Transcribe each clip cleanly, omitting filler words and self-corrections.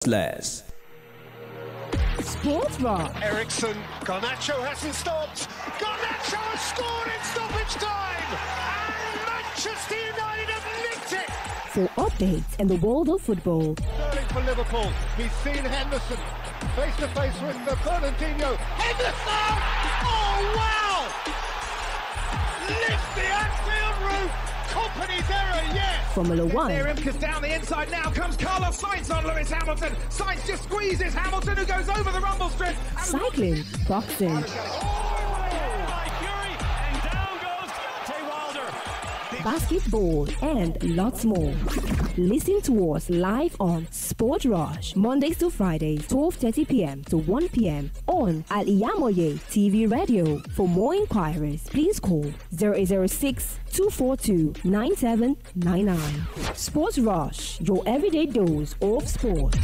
Less. Sports Bar. Ericsson, Garnacho hasn't stopped. Garnacho has scored in stoppage time, and Manchester United have nicked it. For updates in the world of football. Sterling for Liverpool. He's seen Henderson face to face with Fernandinho. Henderson! Oh wow! Lift the Anfield roof. Company's error, yes. Formula One. Imka's down the inside now. Comes Carlos Sainz on Lewis Hamilton. Sainz just squeezes Hamilton, who goes over the rumble strip. Cycling. Boxing. Basketball and lots more. Listen to us live on Sport Rush, Mondays to Fridays, 12:30 p.m. to 1 p.m. on Al-IyamoyeTv radio. For more inquiries, please call 0806 242 9799. Sports Rush, your everyday dose of sports.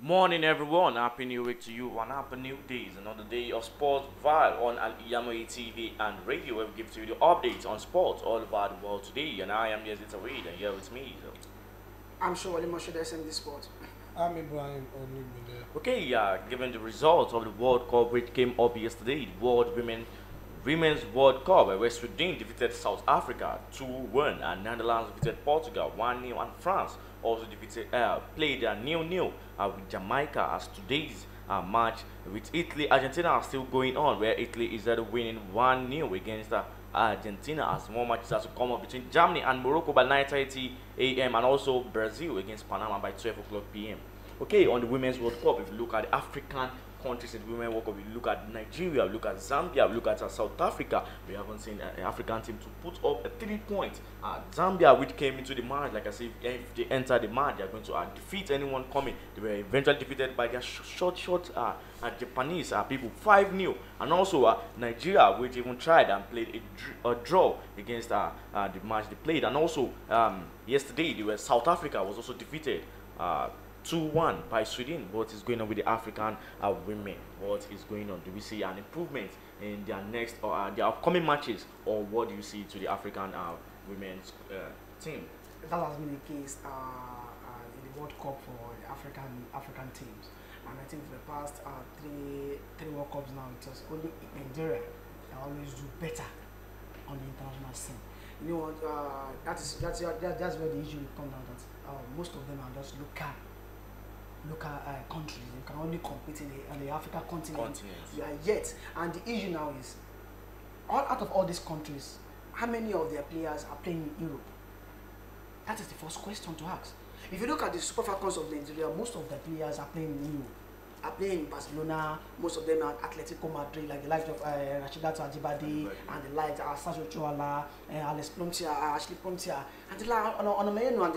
Morning everyone, happy new week to you and happy new days. Another day of SPORTVILLE on Al-IyamoyeTv and radio, where we give to you the updates on sports all over the world today. And I am YAZID and here with me. I'm sure Ali Moshe SMD Sport. I'm Ibrahim Onimide. Okay, given the results of the World Cup which came up yesterday, the Women's World Cup, where Sweden defeated South Africa 2-1 and Netherlands defeated Portugal 1-0 and France also defeated played 0-0 with Jamaica. As today's match with Italy, Argentina are still going on, where Italy is winning 1-0 against Argentina, as more matches have to come up between Germany and Morocco by 9:30 a.m. and also Brazil against Panama by 12 o'clock p.m. Okay, on the Women's World Cup, if you look at the African countries in the Women's World Cup, we look at Nigeria, we look at Zambia, we look at South Africa. We haven't seen an African team to put up a 3 point. Zambia, which came into the match, like I said, if they enter the match, they are going to defeat anyone coming. They were eventually defeated by their short Japanese people 5-0. And also Nigeria, which even tried and played a draw against the match they played. And also yesterday, South Africa was also defeated 2-1 by Sweden. What is going on with the African women? What is going on? Do we see an improvement in their next or their upcoming matches, or what do you see to the African women's team? That has been the case in the World Cup for the African teams, and I think for the past three World Cups now, it was only Nigeria that always do better on the international scene. You know what? That's where the issue will come down. That most of them are just local countries. You can only compete in the African continent. Yeah, yet, and the issue now is, out of all these countries, how many of their players are playing in Europe? That is the first question to ask. If you look at the Super Falcons of Nigeria, most of the players are playing in Europe. Are playing in Barcelona. Most of them are Atletico Madrid, like the likes of Rashidatu Ajibade and the likes of Sergio Chuala, Alex Plumtia, Ashley Plumtia, and the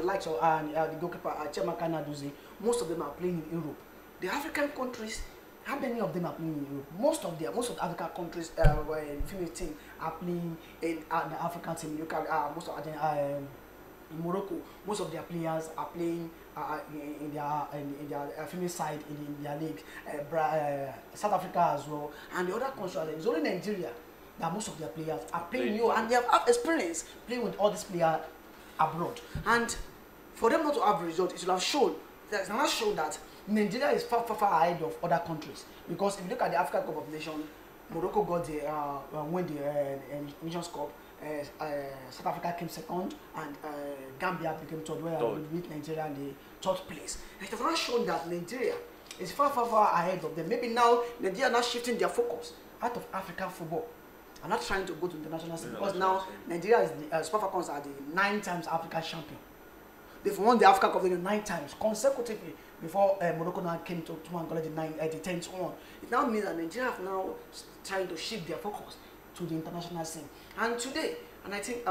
likes of the goalkeeper Chema Kanaduzi. Most of them are playing in Europe. The African countries, how many of them are playing in Europe? Most of the African countries, female team are playing in the African team. You look at most of in Morocco, most of their players are playing in their female side in their league. South Africa as well, and the other countries. It's only Nigeria that most of their players are playing and they have experience playing with all these players abroad. And for them not to have results, it should have shown. It's not shown that Nigeria is far ahead of other countries, because if you look at the African Cup of Nations, Morocco got the win the Nations Cup. South Africa came second, and Gambia became third, where we beat Nigeria in the third place. It has not shown that Nigeria is far ahead of them. Maybe now Nigeria are not shifting their focus out of African football and not trying to go to international scene, because now Nigeria is the Super Falcons are the 9 times African champion. They've won the African Cup 9 times consecutively before Morocco now came to Angola the 10th one. It now means that Nigeria have now trying to shift their focus to the international scene. And today, and I think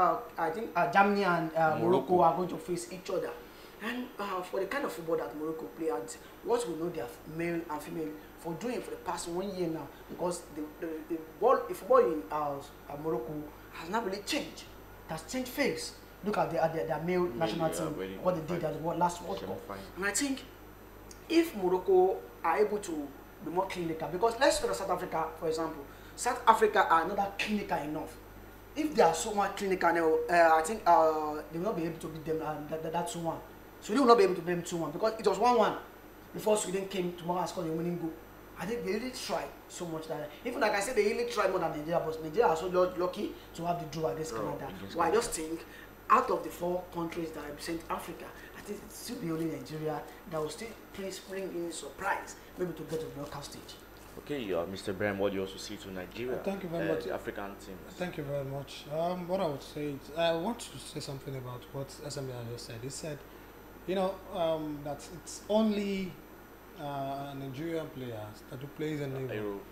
Germany and Morocco are going to face each other. And for the kind of football that Morocco play, and what we know they have male and female for doing for the past 1 year now, because the football in Morocco has not really changed. It has changed face. Look at their male national team, what they did at the last World Cup. And I think if Morocco are able to be more clinical, because let's look at South Africa, for example. South Africa are not clinical enough. If they are so much clinical now, I think they will not be able to beat them that 2-1. So they will not be able to beat them 2-1 because it was 1-1 before Sweden came tomorrow and scored a winning goal. I think they really tried so much that even like I said, they really tried more than Nigeria, but Nigeria are so lucky to have the draw against Canada. So I just think out of the 4 countries that represent Africa, I think it's still the only Nigeria that will still please bring in surprise, maybe to get to the knockout stage. Okay, Mr. Ibrahim, what do you also see to Nigeria? Thank you very much. The African team. Thank you very much. What I would say is, I want to say something about what SMB just said. He said, you know, that it's only Nigerian players that do plays in Europe.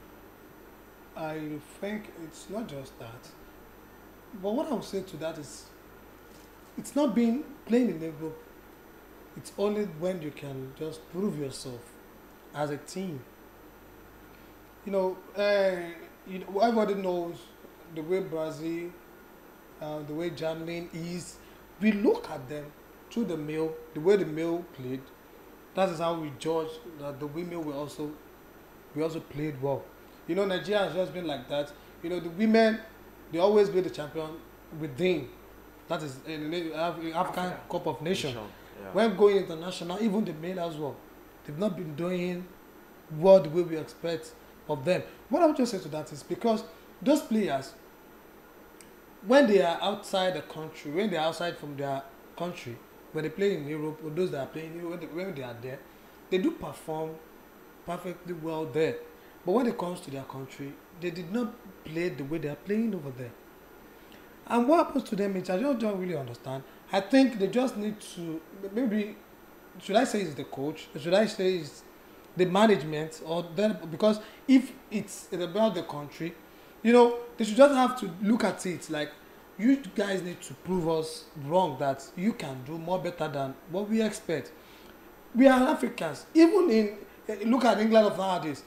I think it's not just that. But what I would say to that is, it's not being playing in Europe. It's only when you can just prove yourself as a team. You know, everybody knows the way Brazil, the way Germany is. We look at them through the way the male played. That is how we judge that the women we also played well. You know, Nigeria has just been like that. You know, the women, they always be the champion within. That is in the African Cup of Nations. Yeah. When going international, even the men as well, they've not been doing what the way we expect of them. What I would just say to that is because those players, when they are outside the country, when they are outside from their country, when they play in Europe, or those that are playing in Europe, when they are there, they do perform perfectly well there. But when it comes to their country, they did not play the way they are playing over there. And what happens to them is, I just don't really understand. I think they just need to, maybe, should I say it's the coach? Or should I say it's the management? Or then, because if it's about the country, you know, they should just have to look at it like, you guys need to prove us wrong that you can do more better than what we expect. We are Africans. Even in, look at England of nowadays.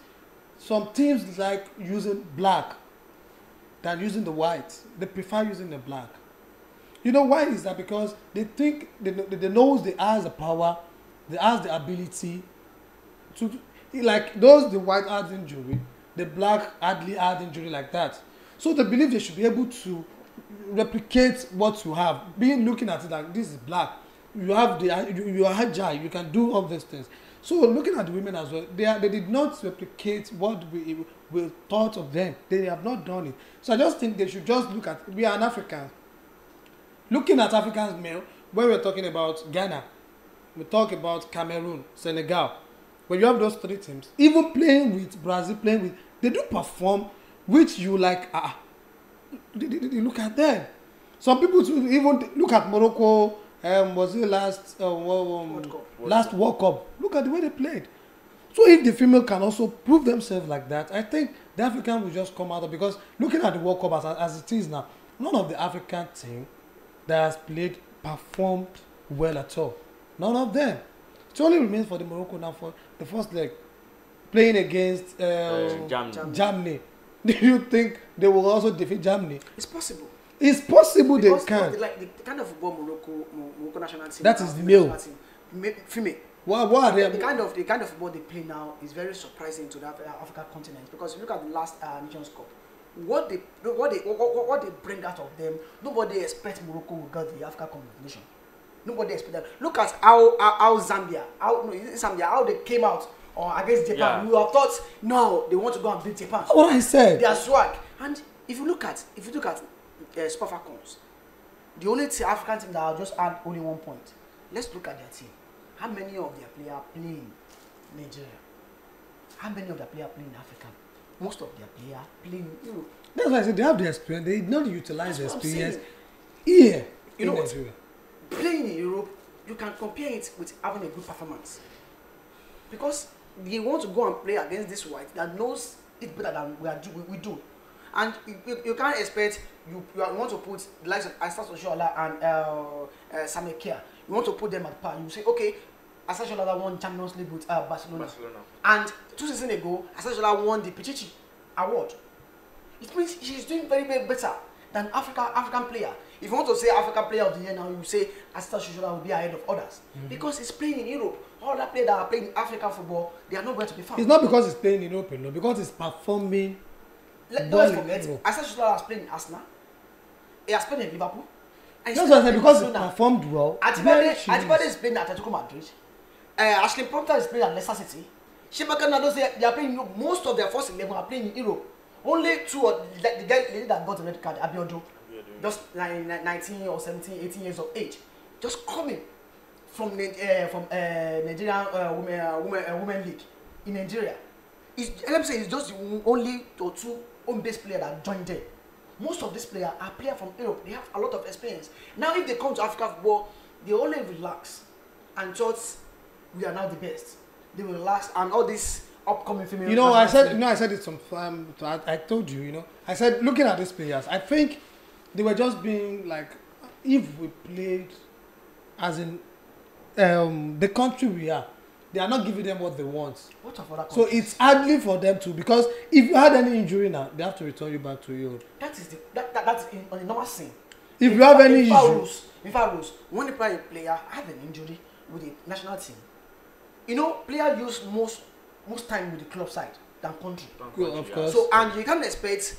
Some teams like using black than using the white. They prefer using the black. You know why is that? Because they think they know they has the power, they has the ability to, like those the white had injury, the black hardly had injury like that. So they believe they should be able to replicate what you have. Being looking at it like this is black, you have you are agile, you can do all these things. So looking at the women as well, they did not replicate what we thought of them. They have not done it. So I just think they should just look at, we are an African. Looking at Africans male, when we're talking about Ghana, we talk about Cameroon, Senegal. When you have those 3 teams, even playing with Brazil, they do perform, which you like, they look at them. Some people even look at Morocco, was it last last World Cup? Look at the way they played. So if the female can also prove themselves like that, I think the African will just come out of, because looking at the World Cup as it is now, none of the African team that has played performed well at all. None of them. It only remains for the Morocco now for the first leg, playing against Germany. Do you think they will also defeat Germany? It's possible. It's possible because they can. Like the kind of football Morocco national team. That is male. Female. What are they? The kind of football they play now is very surprising to the African continent, because if you look at the last Nations Cup, what they bring out of them, nobody expects Morocco will get the African competition. Nobody expects that. Look at how Zambia, how they came out against Japan. Yeah. We have thought, no, they want to go and beat Japan. What I said. Their swag. And if you look at Super Falcons, the only African team that will just add only 1 point. Let's look at their team. How many of their players play in Nigeria? How many of their players play in Africa? Most of their players play in Europe. That's why I said they have the experience. They did not utilize the experience here in Nigeria. Playing in Europe, you can compare it with having a good performance. Because they want to go and play against this white that knows it better than we do. And you can't expect, you want to put the likes of Astas Oshoala and Samuel Kia. You want to put them at par. You say, okay, Astas Oshoala won Champions League with Barcelona. And 2 seasons ago, Astas Oshoala won the Pichichi Award. It means she's doing very, very better. than African player. If you want to say African player of the year now, you say Asita Shushola will be ahead of others because he's playing in Europe. All that players that are playing African football, they are nowhere to be found. It's not because he's playing in Europe, no, because he's performing. Let's forget, Asita Shushola has played in Arsenal. He has played in Liverpool. And That's what I said, because he performed well. Atibade is playing at Atletico Madrid. Ashley Prompter is playing at Leicester City. Shebaka Nados, they are playing. Most of their first 11 are playing in Europe. Only two of the guy that got a red card, Abiodun, just 19 or 17, 18 years of age, just coming from Nigerian women league in Nigeria. Let me say, it's just the only or two home-based players that joined them. Most of these players are players from Europe. They have a lot of experience. Now, if they come to African football, they only relax and just we are now the best. They will relax and all this upcoming female. I said it some time. I told you, I said looking at these players, I think they were just being like, if we played as in the country we are, they are not giving them what they want. What of other countries? So it's hardly for them to, because if you had any injury now, they have to return you back to Europe. That's on the normal scene. If you have any issue, in fact, when a player have an injury with the national team, players use most time with the club side than country. Of course. So and you can't expect.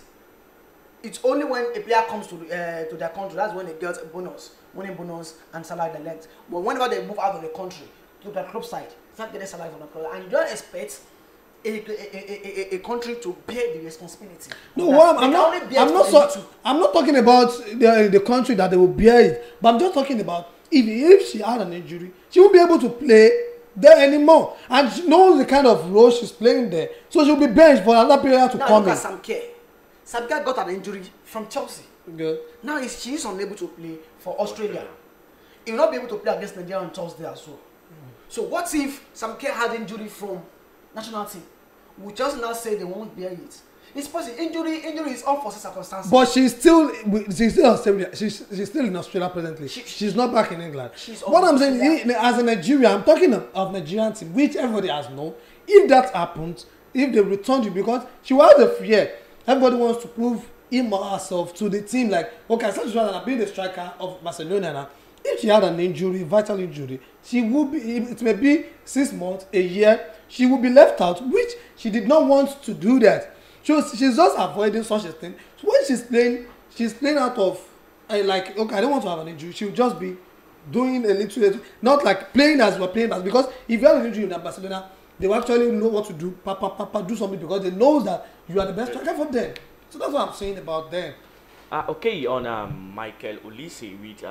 It's only when a player comes to their country that's when they get a winning bonus and salary the length. But whenever they move out of the country to the club side, it's not getting salary from the club, and you don't expect a country to bear the responsibility. No, I'm not talking about the country that they will bear it, but I'm just talking about if she had an injury, she won't be able to play there anymore, and she knows the kind of role she's playing there, so she'll be benched for another player to come in. Sam Kerr got an injury from Chelsea. Good. Now she is unable to play for Australia. He will not be able to play against Nigeria on Thursday as well. So what if Sam Kerr had injury from national team? We just now say they won't bear it. It's possible. Injury is unforeseen circumstances. But she's still Australia. She's still in Australia presently. She's not back in England. What I'm saying, as a Nigerian, I'm talking of Nigerian team, which everybody has known. If that happens, if they return you, because she was a fear. Everybody wants to prove him or herself to the team. Like, okay, such as being the striker of Barcelona now. If she had an injury, vital injury, she would be. It may be 6 months, a year. She would be left out, which she did not want to do that. She's just avoiding such a thing. So when she's playing out of like, okay, I don't want to have an injury. She will just be doing a little, not like playing as we're playing as, because if you have an injury in Barcelona, they will actually know what to do. Do something, because they know that you are the best striker for them. So that's what I'm saying about them. Okay, on Michael Olise, with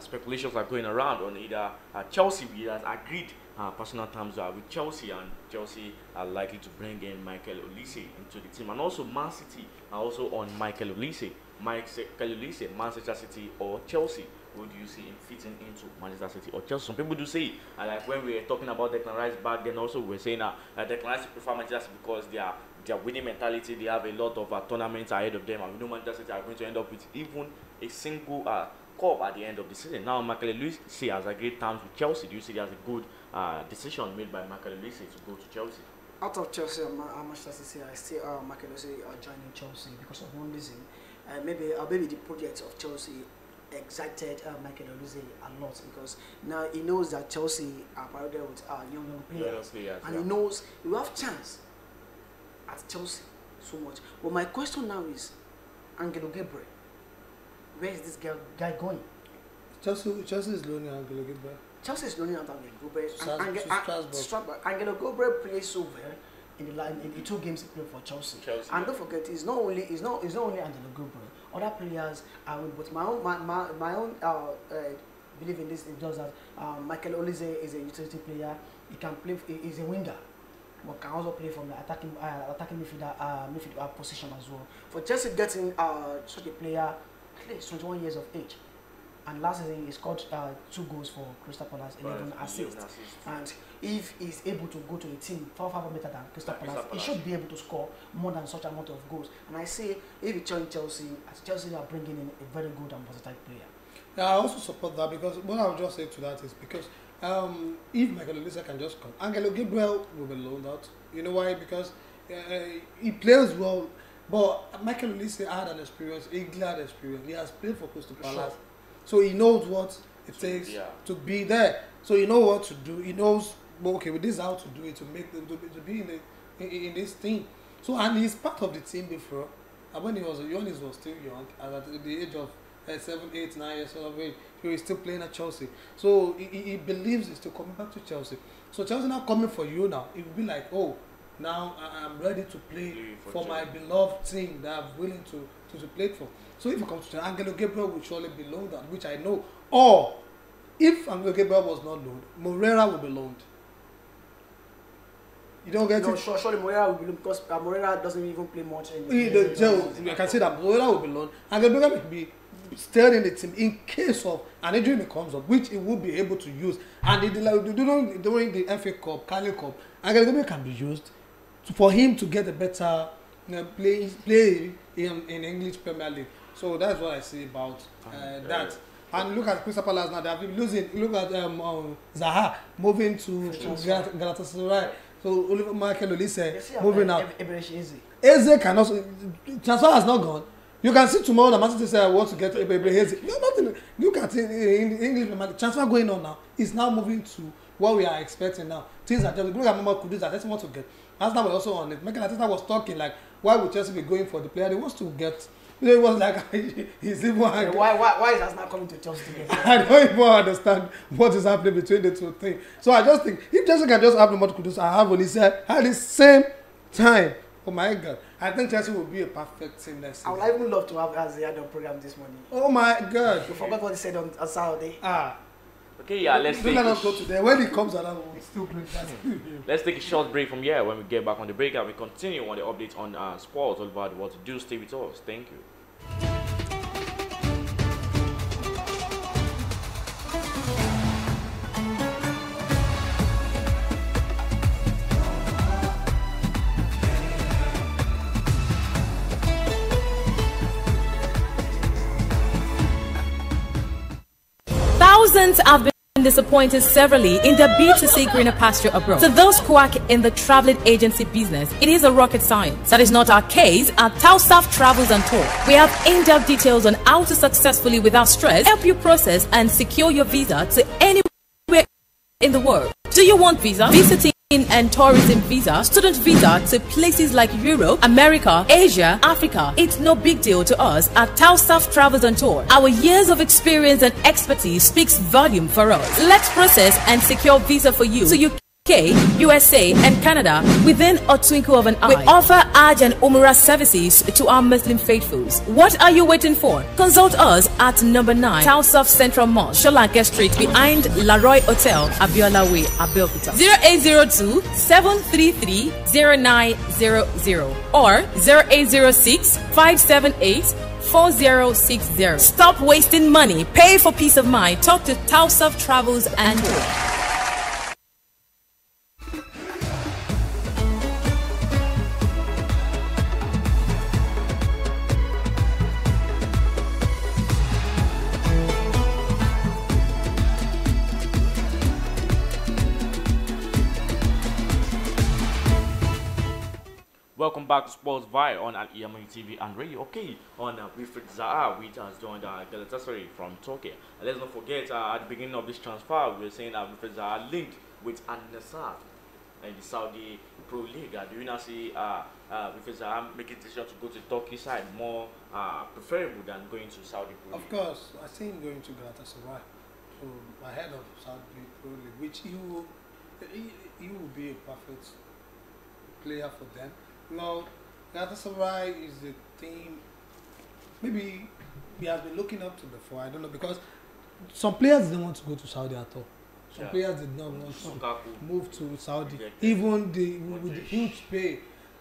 speculations are going around on either Chelsea. We has agreed personal terms with Chelsea, and Chelsea are likely to bring in Michael Olise into the team, and also Man City are also on Michael Olise. Manchester City or Chelsea? Who do you see him fitting into Manchester City or Chelsea? Some people do say, like when we were talking about Declan Rice back then, also we were saying Declan Rice prefer Manchester City because their winning mentality, they have a lot of tournaments ahead of them, and we know Manchester City are going to end up with even a single cup at the end of the season. Now Michael Olise has agreed terms with Chelsea. Do you see that as a good decision made by Michael Olise to go to Chelsea? Out of Chelsea and Manchester City, I still Michael Olise joining Chelsea because of one reason. Maybe the project of Chelsea excited Michael Olise a lot, because now he knows that Chelsea are partnered with young players, and he knows he will have chance at Chelsea so much. But my question now is, Angelo Gabriel, where is this guy going? Chelsea is loaning Angelo Gabriel. Chelsea is loaning Angelo Gabriel. Strasbourg. Angelo Gabriel plays so well in the 2 games he played for Chelsea. And don't forget, it's not only Angelo Gabriel. Other players are with, but my own belief in this is just that Michael Olise is a utility player. He can play. He's a winger, but can also play from the attacking midfield position as well. For Chelsea getting such a player, at least 21 years of age, and last season he scored 2 goals for Crystal Palace, 11 assists. And if he's able to go to a team far better than Crystal Palace, he should be able to score more than such amount of goals. And I say, if he joins Chelsea, as Chelsea are bringing in a very good and versatile player. Yeah, I also support that, because what I would just say to that is because if Michael Olise can just come, Angelo Gabriel will be loaned out. You know why? Because he plays well. But Michael Olise had an experience, a glad experience. He has played for Crystal Palace, so he knows what it takes to be there. So he knows what to do. He knows, well, okay, with this how to do it to make them to be in this team. So and he's part of the team before. And when he was still young, and at the age of 7, 8, 9 years old, he was still playing at Chelsea. So he believes he's still coming back to Chelsea. So Chelsea now coming for you now. It will be like, oh, now I'm ready to play for my beloved team that I'm willing to play for. So if it comes to Angelo Gabriel will surely be loaned out, which I know. Or if Angelo Gabriel was not loaned, Moreira will be loaned. You don't get it? Surely Moreira will be loaned because Moreira doesn't even play much anymore. I can say that Moreira will be loaned. And Gabriel will be still in the team in case of an injury comes up, which he will be able to use. And during the FA Cup, Carling Cup, Angelo Gabriel can be used for him to get a better play in English Premier League. So that's what I say about that. And look at Crystal Palace now; they have been losing. Look at Zaha moving to Galatasaray. So Oliver Michael Olise moving out. Eze cannot. Transfer has not gone. You can see tomorrow that Manchester City wants to get Eze. No, nothing. Look at it in English Premier League. Transfer going on now. It's now moving to what we are expecting now. Things are just. Look at Mama Kudus. I just want to get. Arsenal was also on it. Mikel Arteta was talking like, why would Chelsea be going for the player? He wants to get. It was like he's even. Why is Arsenal coming to Chelsea together? I don't even understand what is happening between the two things. So I just think if Chelsea can just have the Mama Kudus, I have Olise at the same time. Oh my God! I think Chelsea will be a perfect team next season. I would even love to have YAZID on program this morning. Oh my God! You forgot what he said on Saturday. Okay, yeah, let's let us go to there. When he comes around, we'll still play that. Let's take a short break from here. When we get back on the break, and we continue on the updates on sports all about what to do. Stay with us. Thank you. Thousands have been disappointed severally in their bid to see greener pasture abroad. To those quack in the traveling agency business, it is a rocket science. That is not our case at TAOHEED Travels and Tour. We have in-depth details on how to successfully, without stress, help you process and secure your visa to anywhere in the world. Do you want visa? Visiting and tourism visa, student visa to places like Europe, America, Asia, Africa. It's no big deal to us at TAOHEED Travels and Tour. Our years of experience and expertise speaks volume for us. Let's process and secure visa for you to UK, USA and Canada within a twinkle of an eye. We offer Hajj and Umrah services to our Muslim faithfuls. What are you waiting for? Consult us at number 9 TAOHEED Central Mall, Sholanke Street behind Laroy Hotel, Abiola Way, Abeokuta. 0802 733 0900 or 0806 578 4060. Stop wasting money. Pay for peace of mind. Talk to TAOHEED Travels and Tour. Welcome back to SPORTVILLE on Al-IyamoyeTv and radio. Okay, on Wilfried Zaha, which has joined Galatasaray from Turkey. And let's not forget, at the beginning of this transfer, we were saying that Wilfried Zaha linked with Al-Nassr in the Saudi Pro League. Do you now see Wilfried Zaha making the decision to go to the Turkey side more preferable than going to Saudi Pro League? Of course, I see him going to Galatasaray, so ahead of Saudi Pro League, which he will be a perfect player for them. Now, Galatasaray is a team maybe he has been looking up to before. I don't know, because some players didn't want to go to Saudi at all. Some players did not want to move to Saudi, even with the huge pay.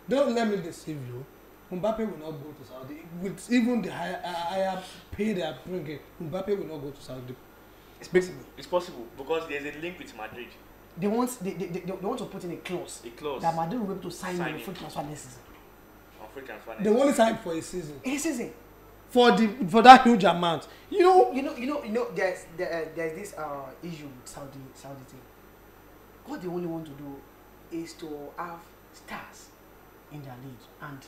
Don't let me deceive you. Mbappe will not go to Saudi. With even the higher pay they are bringing, Mbappe will not go to Saudi. It's possible. It's possible because there's a link with Madrid. They want to put in a clause that Madrid will be able to sign him free transfer next season. They only signed for a season. A season. For that huge amount. You know. There's this issue with Saudi team. What they only want to do is to have stars in their league, and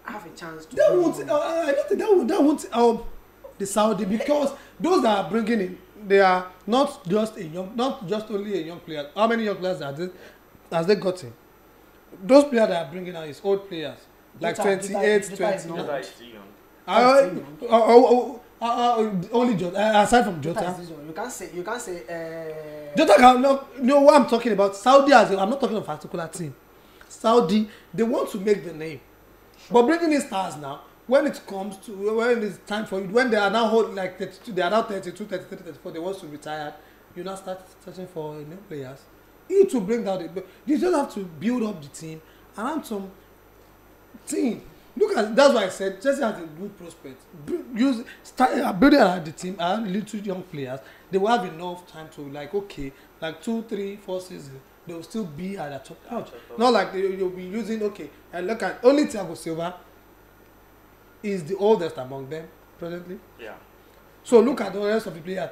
have a chance to. That won't. I don't think that won't help the Saudi, because those that are bringing in, they are not just only a young player. How many young players has they gotten? Those players that are bringing out is old players, like 28, 20. Only Jota. Aside from Jota, you can't say. Jota can no. What I'm talking about, Saudi as I'm not talking of a particular team. Saudi, they want to make the name, but bringing in stars now. When it comes to when it's time for you, when they are now holding like 32, they are now 32, 33, 34, they want to retire. You now start searching for new players. You to bring down you just have to build up the team around some team. Look at that's why I said Chelsea has a good prospect. Building around the team around little young players. They will have enough time to like 2, 3, 4 seasons. They will still be at the top notch. Not like you'll be using and look at only Thiago Silva is the oldest among them presently. Yeah. So look at the rest of the players.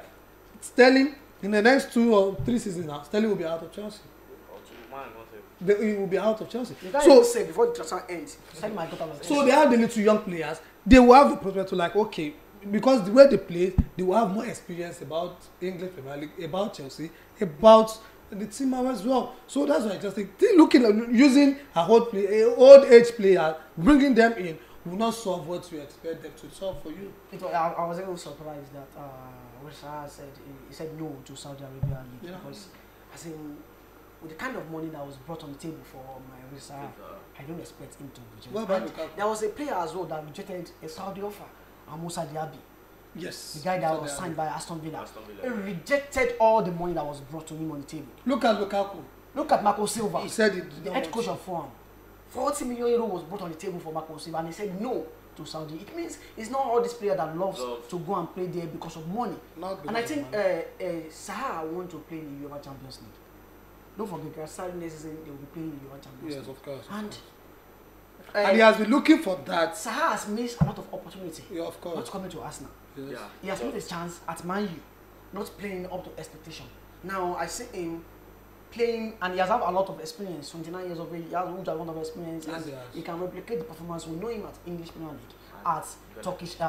Sterling in the next 2 or 3 seasons now, Sterling will be out of Chelsea. He will be out of Chelsea. You can't even say before the transfer ends. So they have the little young players. They will have the prospect to because the way they play, they will have more experience about English Premier League, about Chelsea, about the team as well. So that's why I just think looking at using an old age player, bringing them in will not solve what you expect them to solve for you. I was even surprised that Risa said he said no to Saudi Arabia League because as in with the kind of money that was brought on the table for my Risa, I don't expect him to reject. There was a player as well that rejected a Saudi offer, Moussa Diaby. Yes. The guy that was signed by Aston Villa. He rejected all the money that was brought to him on the table. Look at Lukaku. Look at Marco Silva. He said the head coach of Fulham. 40 million euro was brought on the table for Marco Silva and he said no to Saudi. It means it's not all this player that loves to go and play there because of money. And I think Sahara want to play in the UEFA Champions League. Don't forget, next season they will be playing in the UEFA Champions League. Yes, of course. And he has been looking for that. Sahara has missed a lot of opportunity. Yeah, of course. Not coming to Arsenal. Yes. Yeah. He has made a chance at Man U, not playing up to expectation. Now I see him playing, and he has had a lot of experience. 29 years of age, he has a lot of experience, and he can replicate the performance. We know him at English Premier League, at Turkish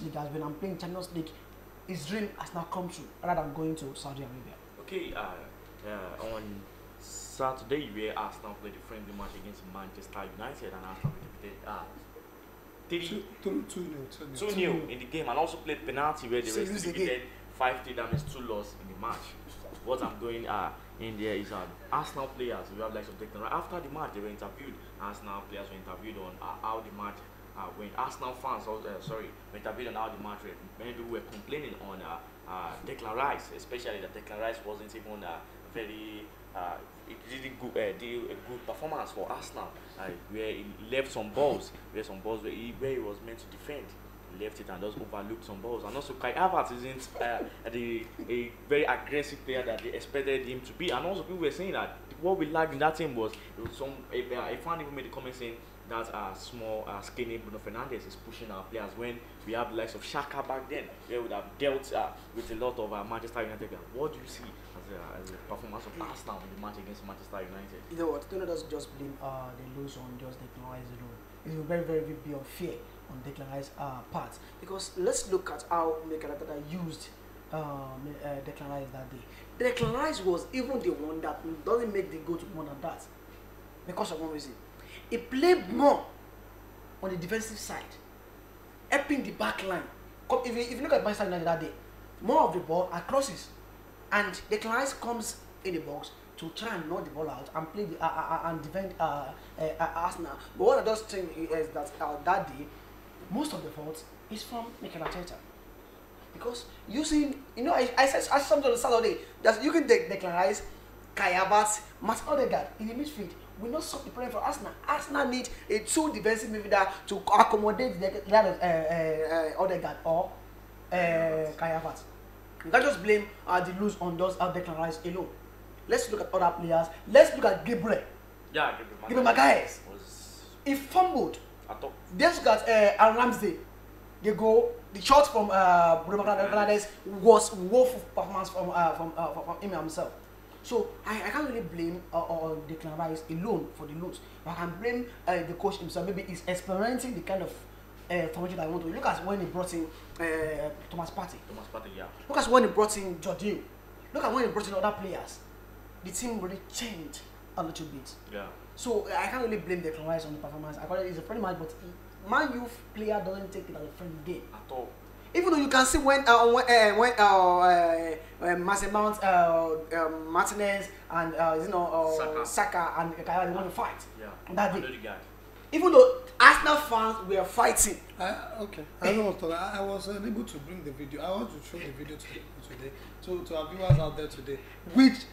League as well. I'm playing Champions League. His dream has now come true, rather than going to Saudi Arabia. Okay, on Saturday, where Arsenal played a friendly match against Manchester United, and Arsenal defeated 2-0 in the game, and also played penalty where they were defeated 5-3. That means 2 losses in the match. What I'm going in there is Arsenal players. We have like some technical. After the match, they were interviewed. Arsenal players were interviewed on how the match went. Arsenal fans, were interviewed on how the match went. Many people were complaining on Declan Rice, especially that Declan Rice wasn't even very. It didn't do a good performance for Arsenal, where he left some balls, where he was meant to defend. He left it and just overlooked some balls. And also Kai Havertz isn't a very aggressive player that they expected him to be. And also people were saying that what we lacked in that team was a fan even made a comment saying that small skinny Bruno Fernandes is pushing our players when we have the likes of Xhaka back then, where we would have dealt with a lot of Manchester United. What do you see as a performance of Arsenal in the match against Manchester United? You know what? Don't just blame the lose on just Declan Rice alone. It will very, very be unfair on Declan Rice's part, because let's look at how MICHEAL used Declan Rice that day. Declan Rice was even the one that doesn't make the goal to more than that, because of one reason. He played more on the defensive side, helping the back line. If you look at Manchester United that day, more of the ball are crosses, and Declan Rice comes in the box to try and knock the ball out and play and defend Arsenal. But what I just think is that that day, most of the fault is from MICHEAL, because using, I said something on Saturday that you can take Declan Rice, Kai Havertz, Matt Odegaard in the midfield. We not solve the problem for Arsenal. Arsenal need a 2 defensive midfielder to accommodate the Odegaard or Kai Havertz. You can't just blame the lose on those Declan Rice alone. Let's look at other players. Let's look at Gabriel. Yeah, Gabriel Magalhaes. He fumbled. Let's look at Aaron Ramsey. The shot from Bruno Fernandes was woeful performance from him himself. So I can't really blame or Declan Rice alone for the lose. I can blame the coach himself. Maybe he's experimenting the kind of formation that I want to. Look at when he brought in Thomas Partey. Yeah. Look at when he brought in Jordi. Look at when he brought in other players. The team really changed a little bit. Yeah. So I can't really blame Declan Rice on the performance. I call it, it's a friendly match, but Man youth player doesn't take it as a friendly game at all. Even though you can see when Mason Mount, Martinez and Saka and Kaya they want to fight. Yeah. That day. Even though Arsenal fans were fighting. Okay. I was unable to bring the video. I want to show the video today to our viewers out there today, which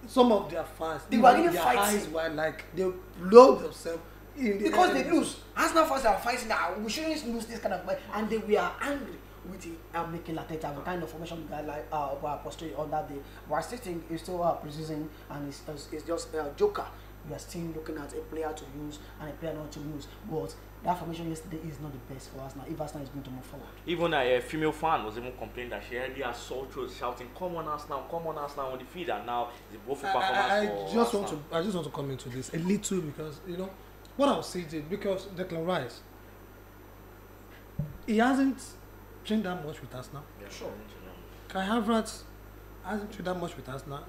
some of their fans, they were even their fighting. eyes were like they blow themselves in the because they lose. Arsenal fans are fighting that we shouldn't lose this kind of way, and they were angry with the MICHEAL the kind of formation guy like were postulated on that day. But I still think it's still preseason and it's just a joker. We are still looking at a player to use and a player not to use. But that formation yesterday is not the best for Arsenal if Arsenal is going to move forward. Even a female fan was even complaining that she heard their soul throats shouting, "Come on Arsenal on the field," and now it's a woeful performance I just want to come into this a little because what I was saying is because Declan Rice, he hasn't trained that much with Arsenal. Yeah, sure. Kai Havertz hasn't trained that much with Arsenal.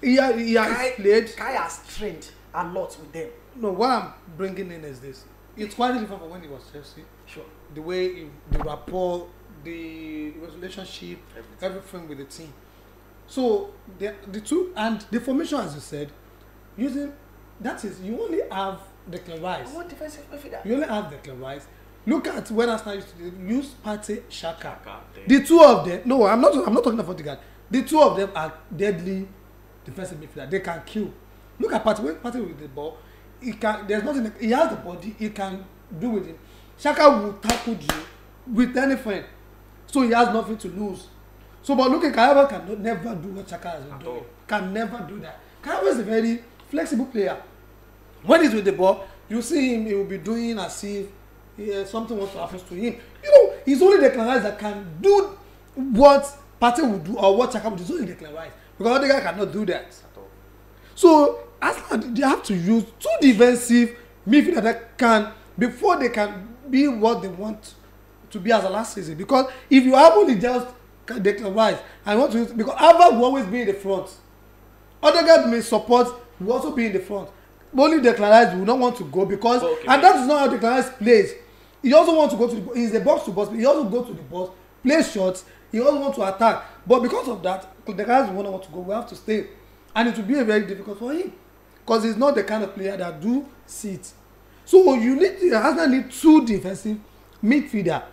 He has played. Kai has trained a lot with them. No, what I'm bringing in is this. It's quite different from when he was Chelsea. Sure. The way the rapport, the relationship, everything with the team. So the two and the formation, as you said, using that is you only have Declan Rice. What defensive midfielder? You only have Declan Rice. Look at when Arsenal used to use Partey, Xhaka. The two of them. No, I'm not talking about the guy. The two of them are deadly defensive midfielder. They can kill. Look at Partey. When Partey with the ball, he can. There's nothing. He has the body. He can do with it. Xhaka will tackle you with anything, so he has nothing to lose. So, but look at Kayaba can never do what Xhaka has been doing. Can never do that. Kayaba is a very flexible player. When he's with the ball, you see him. He will be doing as if something wants to happen to him. He's only Declan Rice that can do what Partey will do or what Xhaka will do. It's only Declan Rice because other guy cannot do that. So Arsenal, they have to use two defensive midfielders that can before they can be what they want to be as a last season. Because if you have only just Declan Rice and want to use, because Alva will always be in the front. Other guys may support, will also be in the front. Only Declan Rice will not want to go because and that is not how Declan Rice plays. He also wants to go to the he's a box to box, but he also go to the box, play shots, he also wants to attack. But because of that, the guys will not want to go, we have to stay. And it will be a very difficult for him. Because he's not the kind of player that do sit. So Arsenal need two defensive midfielder.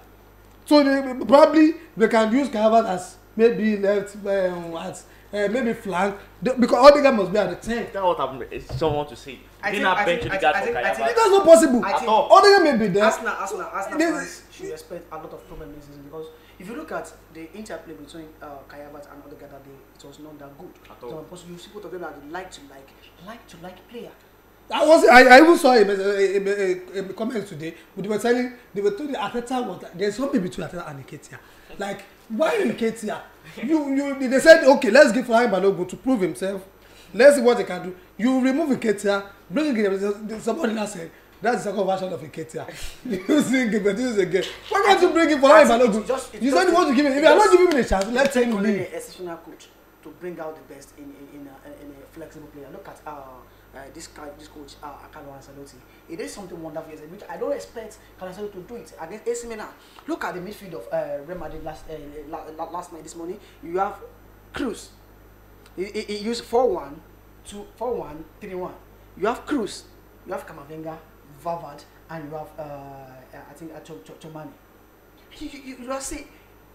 So they can use Kavas as maybe left as maybe flank because all the guys must be at the 10. That's what I'm someone to say. I think that's not possible. All the guys may be there. Arsenal fans should expect a lot of problems this season because if you look at the interplay between Kai Havertz and other guys that day, it was not that good. So you see both of them that like to player. I even saw a comment today. They were telling the Arteta was there's something between Arteta and Nketiah. Like why Nketiah? They said okay, let's give Flying Balogun to prove himself. Let's see what he can do. You remove Nketiah, bring in somebody now said that's the second version of Nketiah. You see Nketiah again. Why can't you bring in Flying Balogun? You said you want to give him. If you are not giving him a chance, let him leave. A exceptional coach to bring out the best in a flexible player. Look at this coach Carlo Ancelotti. It is something wonderful, which I don't expect Carlo Ancelotti to do it against AC Milan. Look at the midfield of Real Madrid last night. This morning you have Cruz. He used 4-1, 2-4-1, 3-1. You have Cruz, you have Camavinga, Valverde, and you have I think Chomani. You see,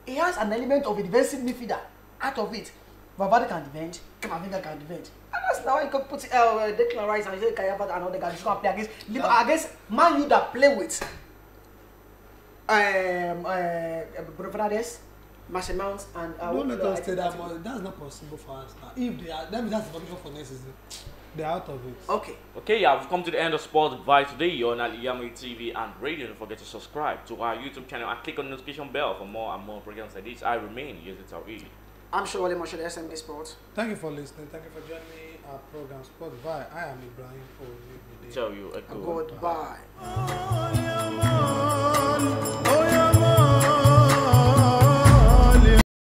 he has an element of a defensive midfielder out of it. Valverde can defend, Camavinga can defend. And that's now you can put Declan Rice and Kai Havertz and other guys who can play against Man U that play with Bruno Fernandes, Mason Mount, and don't let us say that much. That's not possible for us now. If they are, that's the formation for next season. They're out of it. Okay, yeah, we've come to the end of SPORTVILLE today. You're on Al-IyamoyeTv and radio. Don't forget to subscribe to our YouTube channel and click on the notification bell for more and more programs like this. I remain YAZID. I'm sure MICHEAL, SMD Sports. Thank you for listening. Thank you for joining our program SPORTVILLE. I am Ibrahim Olivide. Tell you a Goodbye.